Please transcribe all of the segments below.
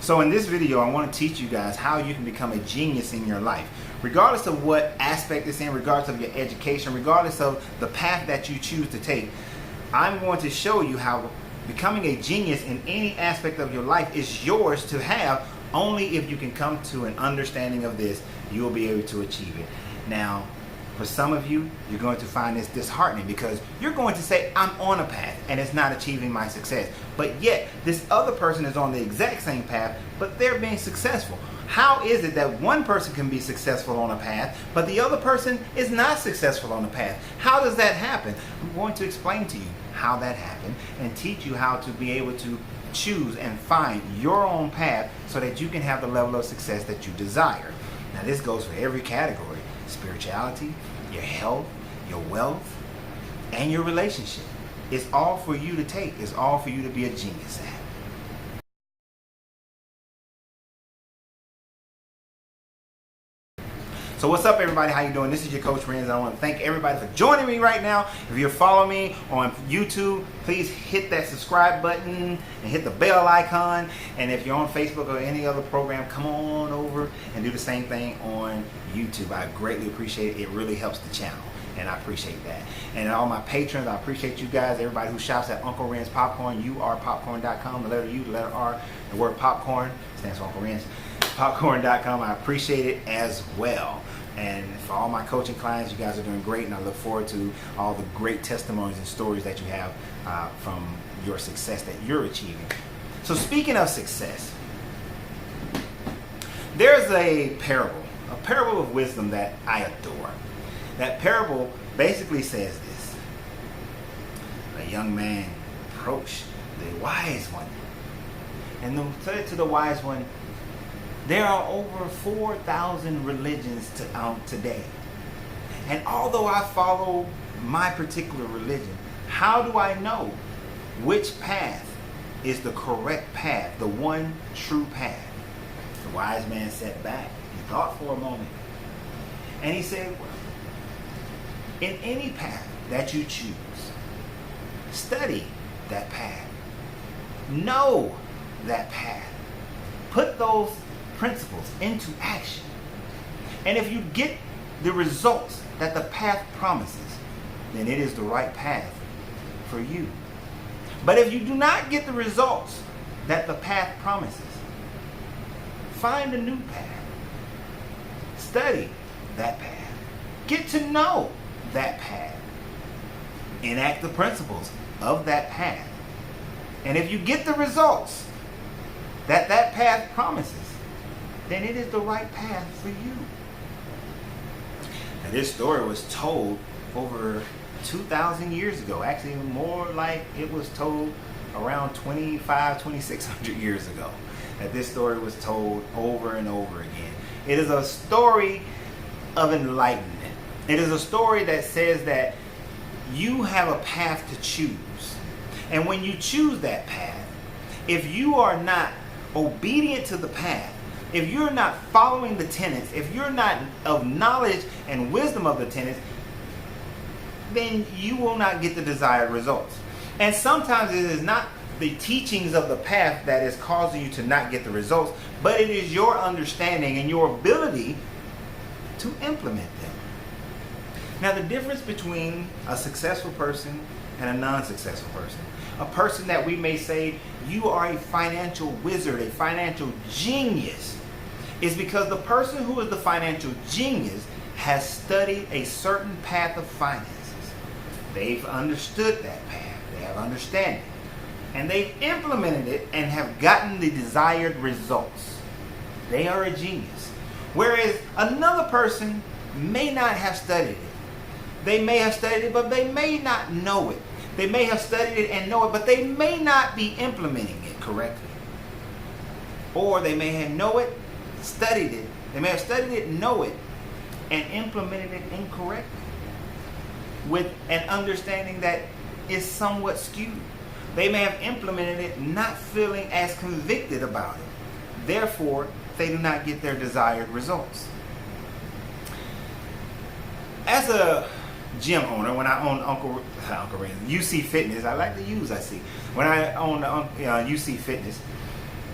So in this video, I want to teach you guys how you can become a genius in your life. Regardless of what aspect it's in, regardless of your education, regardless of the path that you choose to take, I'm going to show you how becoming a genius in any aspect of your life is yours to have. Only if you can come to an understanding of this, you will be able to achieve it. Now, for some of you, you're going to find this disheartening because you're going to say, I'm on a path and it's not achieving my success. But yet, this other person is on the exact same path, but they're being successful. How is it that one person can be successful on a path, but the other person is not successful on the path? How does that happen? I'm going to explain to you how that happened and teach you how to be able to choose and find your own path so that you can have the level of success that you desire. Now, this goes for every category: spirituality, your health, your wealth, and your relationship. It's all for you to take. It's all for you to be a genius at. So what's up, everybody? How you doing? This is your Coach Renz. I want to thank everybody for joining me right now. If you're following me on YouTube, please hit that subscribe button and hit the bell icon. And if you're on Facebook or any other program, come on over and do the same thing on YouTube. I greatly appreciate it. It really helps the channel, and I appreciate that. And all my patrons, I appreciate you guys. Everybody who shops at Uncle Renz Popcorn, urpopcorn.com, the letter U, the letter R, the word popcorn stands for Uncle Renz. Popcorn.com. I appreciate it as well. And for all my coaching clients, you guys are doing great, and I look forward to all the great testimonies and stories that you have from your success that you're achieving. So speaking of success, there's a parable of wisdom that I adore. That parable basically says this: a young man approached the wise one and said to the wise one, there are over 4,000 religions today. And although I follow my particular religion, how do I know which path is the correct path, the one true path? The wise man sat back. He thought for a moment. And he said, well, in any path that you choose, study that path. Know that path. Put those principles into action. And if you get the results that the path promises, then it is the right path for you. But if you do not get the results that the path promises, find a new path. Study that path. Get to know that path. Enact the principles of that path. And if you get the results that that path promises, then it is the right path for you. Now, this story was told over 2,000 years ago. Actually, more like it was told around 2,600 years ago. That this story was told over and over again. It is a story of enlightenment. It is a story that says that you have a path to choose. And when you choose that path, if you are not obedient to the path, if you're not following the tenets, if you're not of knowledge and wisdom of the tenets, then you will not get the desired results. And sometimes it is not the teachings of the path that is causing you to not get the results, but it is your understanding and your ability to implement them. Now, the difference between a successful person and a non-successful person, a person that we may say, you are a financial wizard, a financial genius, is because the person who is the financial genius has studied a certain path of finances. They've understood that path. They have understanding. And they've implemented it and have gotten the desired results. They are a genius. Whereas another person may not have studied it. They may have studied it, but they may not know it. They may have studied it and know it, but they may not be implementing it correctly. Or they may have know it, studied it. They may have studied it, know it, and implemented it incorrectly, with an understanding that is somewhat skewed. They may have implemented it not feeling as convicted about it. Therefore, they do not get their desired results. As a gym owner, when I owned Uncle Renz, UC Fitness, I like to use, when I owned UC Fitness,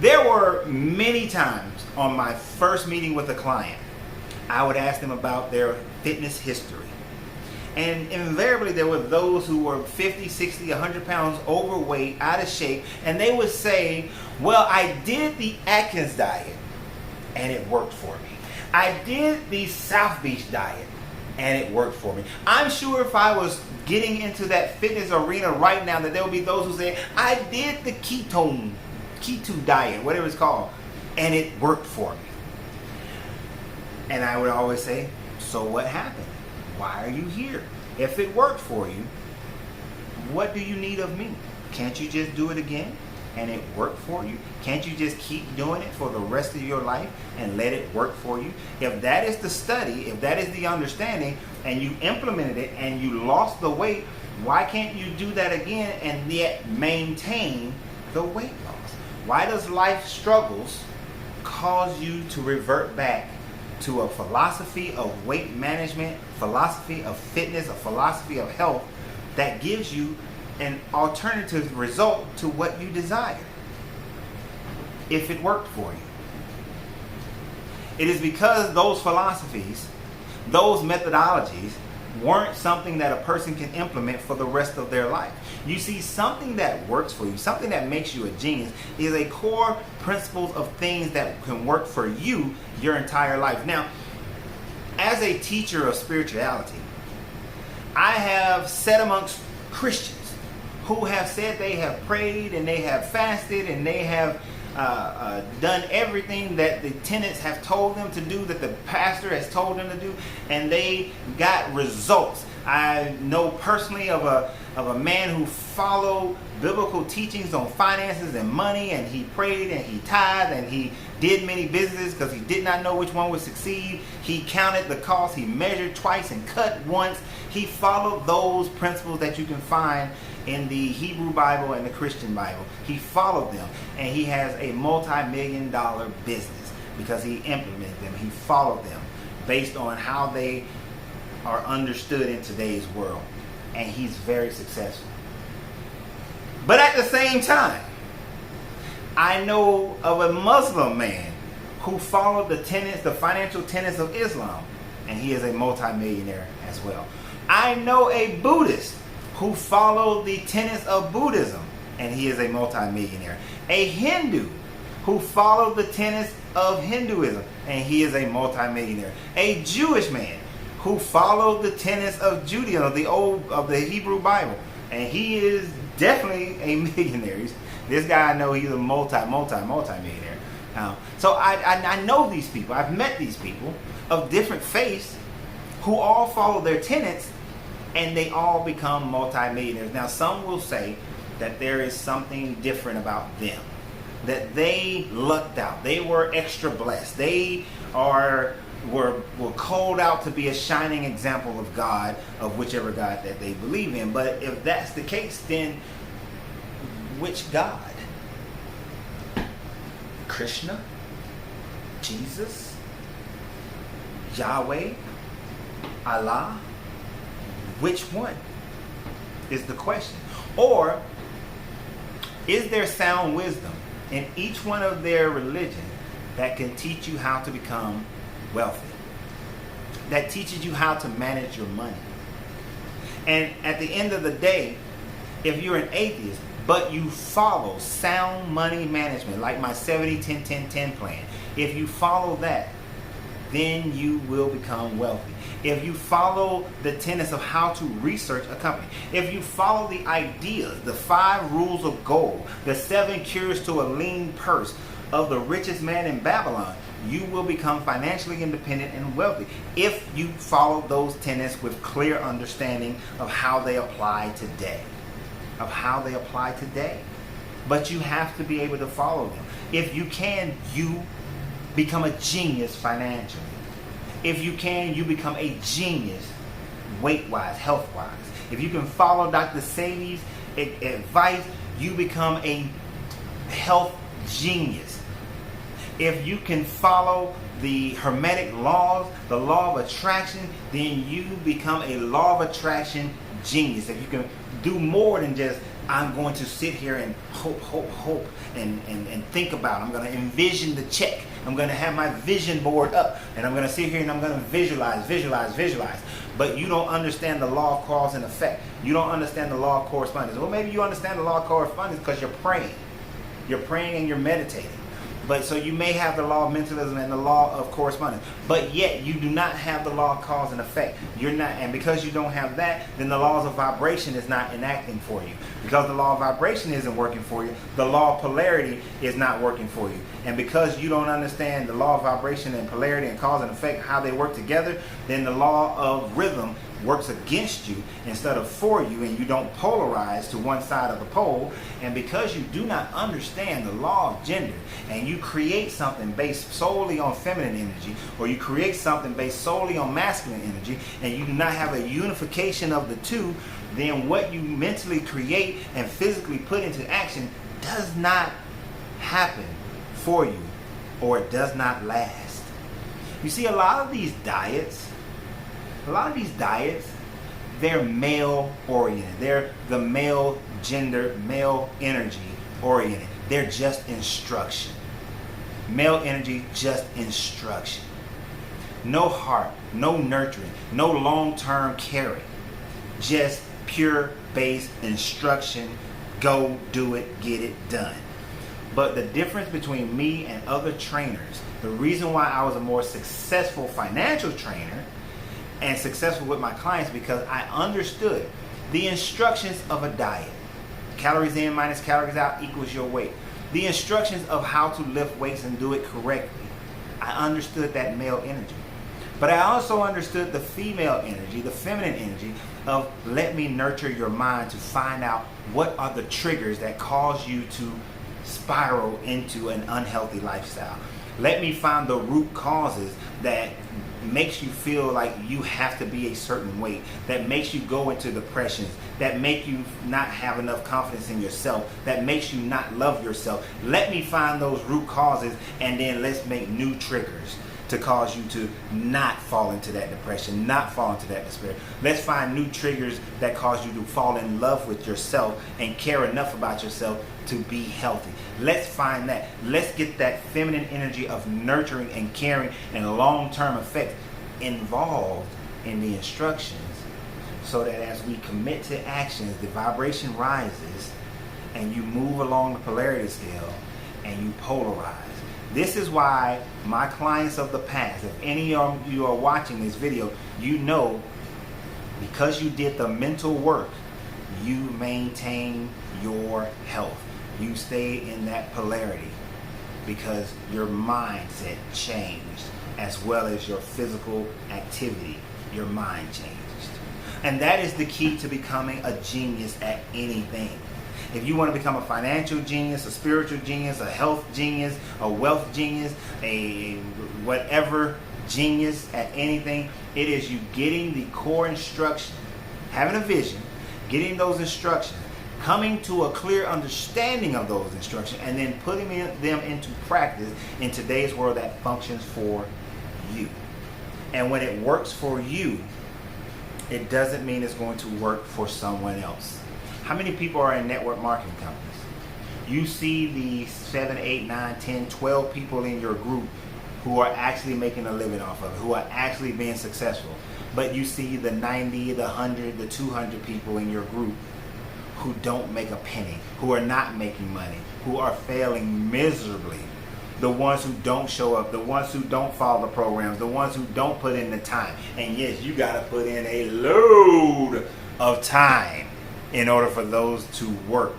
There were many times on my first meeting with a client, I would ask them about their fitness history. And invariably there were those who were 50, 60, 100 pounds overweight, out of shape, and they would say, well, I did the Atkins diet and it worked for me. I did the South Beach diet and it worked for me. I'm sure if I was getting into that fitness arena right now that there will be those who say, I did the keto diet, whatever it's called, and it worked for me. And I would always say, so what happened? Why are you here? If it worked for you, what do you need of me? Can't you just do it again and it worked for you? Can't you just keep doing it for the rest of your life and let it work for you? If that is the study, if that is the understanding, and you implemented it and you lost the weight, why can't you do that again and yet maintain the weight loss? Why does life struggles cause you to revert back to a philosophy of weight management, philosophy of fitness, a philosophy of health that gives you an alternative result to what you desire, if it worked for you? It is because those philosophies, those methodologies, weren't something that a person can implement for the rest of their life. You see, something that works for you, something that makes you a genius, is a core principles of things that can work for you your entire life. Now, as a teacher of spirituality, I have sat amongst Christians who have said they have prayed and they have fasted and they have done everything that the tenants have told them to do, that the pastor has told them to do, and they got results. I know personally of a man who followed biblical teachings on finances and money, and he prayed and he tithed and he did many businesses because he did not know which one would succeed. He counted the cost, he measured twice and cut once. He followed those principles that you can find in the Hebrew Bible and the Christian Bible. He followed them, and he has a multi-million-dollar business because he implemented them. He followed them based on how they are understood in today's world, and he's very successful. But at the same time, I know of a Muslim man who followed the tenets, the financial tenets of Islam, and he is a multi-millionaire as well. I know a Buddhist who followed the tenets of Buddhism, and he is a multi-millionaire. A Hindu who followed the tenets of Hinduism, and he is a multi-millionaire. A Jewish man who followed the tenets of Judaism, of the Hebrew Bible, and he is definitely a millionaire. This guy, I know, he's a multi-millionaire. So I know these people. I've met these people of different faiths who all follow their tenets, and they all become multimillionaires. Now, some will say that there is something different about them, that they lucked out, they were extra blessed, they were called out to be a shining example of God, of whichever God that they believe in. But if that's the case, then which God? Krishna? Jesus? Yahweh? Allah? Which one is the question? Or is there sound wisdom in each one of their religion that can teach you how to become wealthy, that teaches you how to manage your money? And at the end of the day, if you're an atheist, but you follow sound money management, like my 70-10-10-10 plan, if you follow that, then you will become wealthy. If you follow the tenets of how to research a company, if you follow the ideas, the 5 rules of gold, the 7 cures to a lean purse of the richest man in Babylon, you will become financially independent and wealthy if you follow those tenets with clear understanding of how they apply today. But you have to be able to follow them. If you can, you become a genius financially. If you can, you become a genius weight-wise, health-wise. If you can follow Dr. Sebi's advice, you become a health genius. If you can follow the Hermetic laws, the law of attraction, then you become a law of attraction genius. If you can do more than just I'm going to sit here and hope and think about it. I'm going to envision the check. I'm going to have my vision board up, and I'm going to sit here and I'm going to visualize. But you don't understand the law of cause and effect. You don't understand the law of correspondence. Well, maybe you understand the law of correspondence because you're praying. You're praying and you're meditating. But so you may have the law of mentalism and the law of correspondence, but yet you do not have the law of cause and effect. You're not, and because you don't have that, then the laws of vibration is not enacting for you. Because the law of vibration isn't working for you, the law of polarity is not working for you. And because you don't understand the law of vibration and polarity and cause and effect, how they work together, then the law of rhythm works against you instead of for you, and you don't polarize to one side of the pole. And because you do not understand the law of gender, and you create something based solely on feminine energy, or you create something based solely on masculine energy, and you do not have a unification of the two, then what you mentally create and physically put into action does not happen for you, or it does not last. You see, a lot of these diets, they're male oriented. They're the male gender, male energy oriented. They're just instruction. Male energy, just instruction. No heart, no nurturing, no long-term caring. Just pure base instruction. Go do it, get it done. But the difference between me and other trainers, the reason why I was a more successful financial trainer and successful with my clients, because I understood the instructions of a diet. Calories in minus calories out equals your weight. The instructions of how to lift weights and do it correctly. I understood that male energy. But I also understood the female energy, the feminine energy of let me nurture your mind to find out what are the triggers that cause you to spiral into an unhealthy lifestyle. Let me find the root causes that makes you feel like you have to be a certain weight, that makes you go into depressions, that make you not have enough confidence in yourself, that makes you not love yourself. Let me find those root causes, and then let's make new triggers to cause you to not fall into that depression, not fall into that despair. Let's find new triggers that cause you to fall in love with yourself and care enough about yourself to be healthy. Let's find that. Let's get that feminine energy of nurturing and caring and long-term effect involved in the instructions, so that as we commit to actions, the vibration rises and you move along the polarity scale and you polarize. This is why my clients of the past, if any of you are watching this video, you know, because you did the mental work, you maintain your health. You stay in that polarity because your mindset changed, as well as your physical activity. Your mind changed. And that is the key to becoming a genius at anything. If you want to become a financial genius, a spiritual genius, a health genius, a wealth genius, a whatever genius at anything, it is you getting the core instruction, having a vision, getting those instructions, coming to a clear understanding of those instructions, and then putting them into practice in today's world that functions for you. And when it works for you, it doesn't mean it's going to work for someone else. How many people are in network marketing companies? You see the 7, 8, 9, 10, 12 people in your group who are actually making a living off of it, who are actually being successful. But you see the 90, the 100, the 200 people in your group who don't make a penny, who are not making money, who are failing miserably. The ones who don't show up, the ones who don't follow the programs, the ones who don't put in the time. And yes, you got to put in a load of time in order for those to work.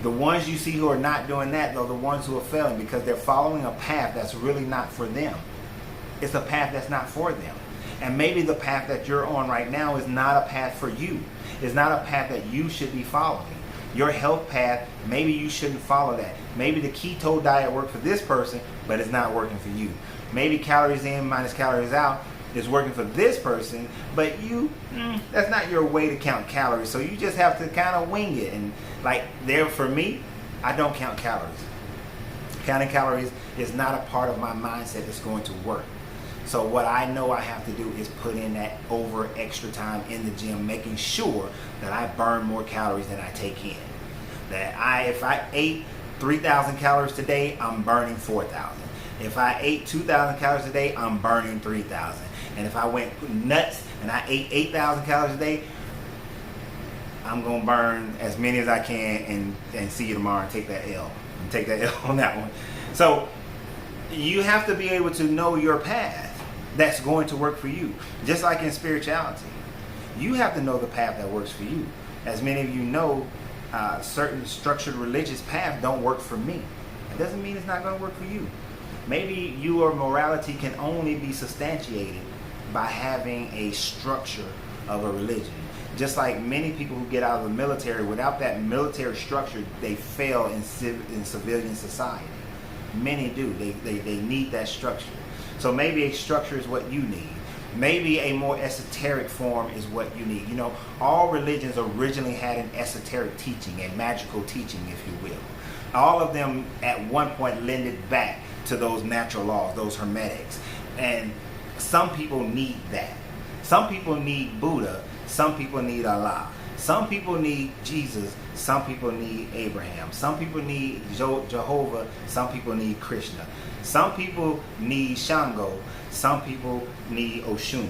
The ones you see who are not doing that, though, the ones who are failing because they're following a path that's really not for them. It's a path that's not for them. And maybe the path that you're on right now is not a path for you. It's not a path that you should be following. Your health path, maybe you shouldn't follow that. Maybe the keto diet worked for this person, but it's not working for you. Maybe calories in minus calories out is working for this person, but you, that's not your way to count calories. So you just have to kind of wing it. And like there for me, I don't count calories. Counting calories is not a part of my mindset that's going to work. So what I know I have to do is put in that extra time in the gym, making sure that I burn more calories than I take in. If I ate 3,000 calories today, I'm burning 4,000. If I ate 2,000 calories a day, I'm burning 3,000. And if I went nuts and I ate 8,000 calories a day, I'm going to burn as many as I can and see you tomorrow and take that L. And take that L on that one. So you have to be able to know your path that's going to work for you. Just like in spirituality, you have to know the path that works for you. As many of you know, certain structured religious paths don't work for me. It doesn't mean it's not going to work for you. Maybe your morality can only be substantiated by having a structure of a religion. Just like many people who get out of the military, without that military structure, they fail in civilian society. Many do. They need that structure. So maybe a structure is what you need. Maybe a more esoteric form is what you need. You know, all religions originally had an esoteric teaching, a magical teaching, if you will. All of them at one point lended back to those natural laws, those hermetics. And some people need that. Some people need Buddha. Some people need Allah. Some people need Jesus. Some people need Abraham. Some people need Jehovah. Some people need Krishna. Some people need Shango. Some people need Oshun.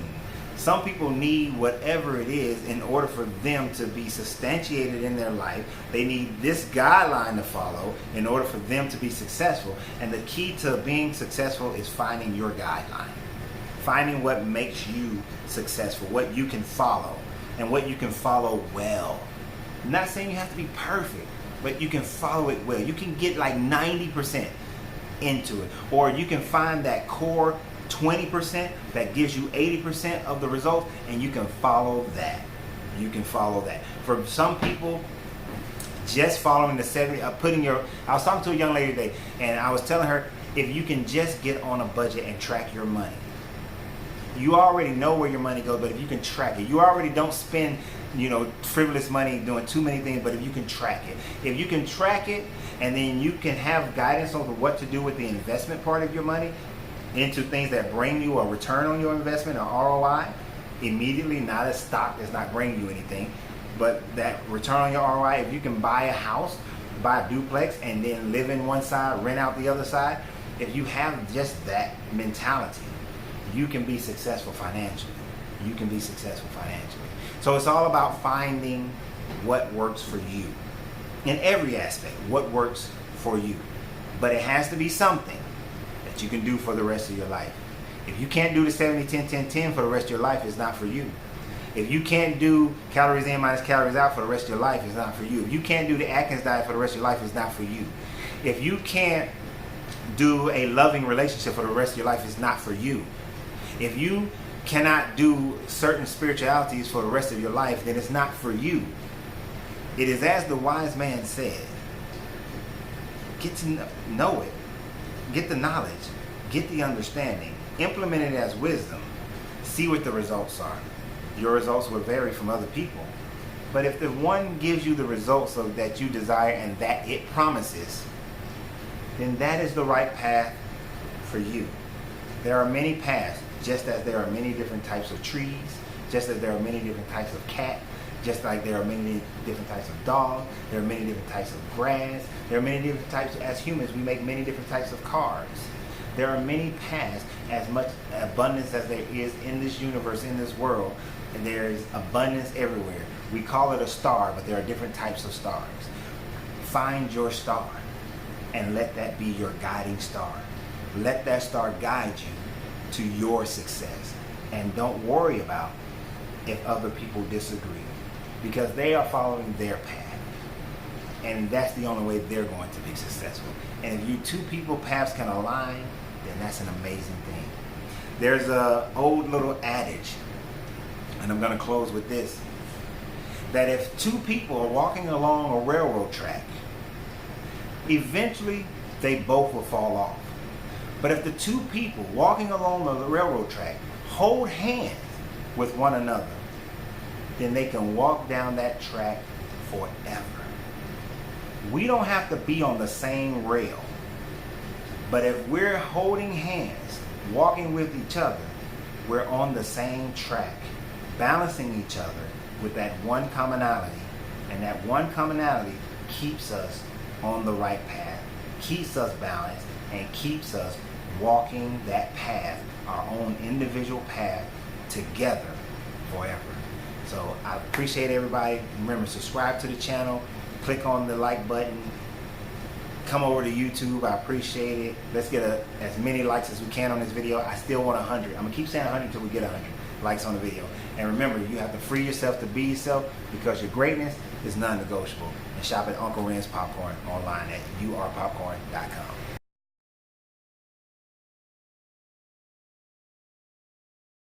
Some people need whatever it is in order for them to be substantiated in their life. They need this guideline to follow in order for them to be successful. And the key to being successful is finding your guideline. Finding what makes you successful, what you can follow, and what you can follow well. I'm not saying you have to be perfect, but you can follow it well. You can get like 90% into it. Or you can find that core 20% that gives you 80% of the results, and you can follow that. You can follow that. For some people, just following the 70, I was talking to a young lady today, and I was telling her, if you can just get on a budget and track your money, you already know where your money goes, but if you can track it, you already don't spend, frivolous money doing too many things, but if you can track it. If you can track it, and then you can have guidance over what to do with the investment part of your money into things that bring you a return on your investment, or ROI, immediately, not a stock that's not bringing you anything, but that return on your ROI. If you can buy a house, buy a duplex, and then live in one side, rent out the other side, if you have just that mentality, you can be successful financially. You can be successful financially. So it's all about finding what works for you. In every aspect, what works for you. But it has to be something that you can do for the rest of your life. If you can't do the 70-10-10-10 for the rest of your life, it's not for you. If you can't do calories in minus calories out for the rest of your life, it's not for you. If you can't do the Atkins diet for the rest of your life, it's not for you. If you can't do a loving relationship for the rest of your life, it's not for you. If you cannot do certain spiritualities for the rest of your life, then it's not for you. It is as the wise man said, get to know it, get the knowledge, get the understanding, implement it as wisdom, see what the results are. Your results will vary from other people, but if the one gives you the results that you desire and that it promises, then that is the right path for you. There are many paths, just as there are many different types of trees, just as there are many different types of cat, just like there are many different types of dog, there are many different types of grass, there are many different types, as humans, we make many different types of cars. There are many paths, as much abundance as there is in this universe, in this world, and there is abundance everywhere. We call it a star, but there are different types of stars. Find your star and let that be your guiding star. Let that star guide you to your success. And don't worry about if other people disagree, because they are following their path. And that's the only way they're going to be successful. And if you two people paths can align, then that's an amazing thing. There's a old little adage, and I'm going to close with this, that if two people are walking along a railroad track, eventually they both will fall off. But if the two people walking along the railroad track hold hands with one another, then they can walk down that track forever. We don't have to be on the same rail, but if we're holding hands, walking with each other, we're on the same track, balancing each other with that one commonality. And that one commonality keeps us on the right path, keeps us balanced, and keeps us walking that path, our own individual path, together forever. So I appreciate everybody. Remember, subscribe to the channel, click on the like button, come over to YouTube. I appreciate it. Let's get as many likes as we can on this video. I still want 100. I'm gonna keep saying 100 until we get 100 likes on the video. And remember, you have to free yourself to be yourself, because your greatness is non-negotiable. And shop at Uncle Ren's Popcorn online at urpopcorn.com.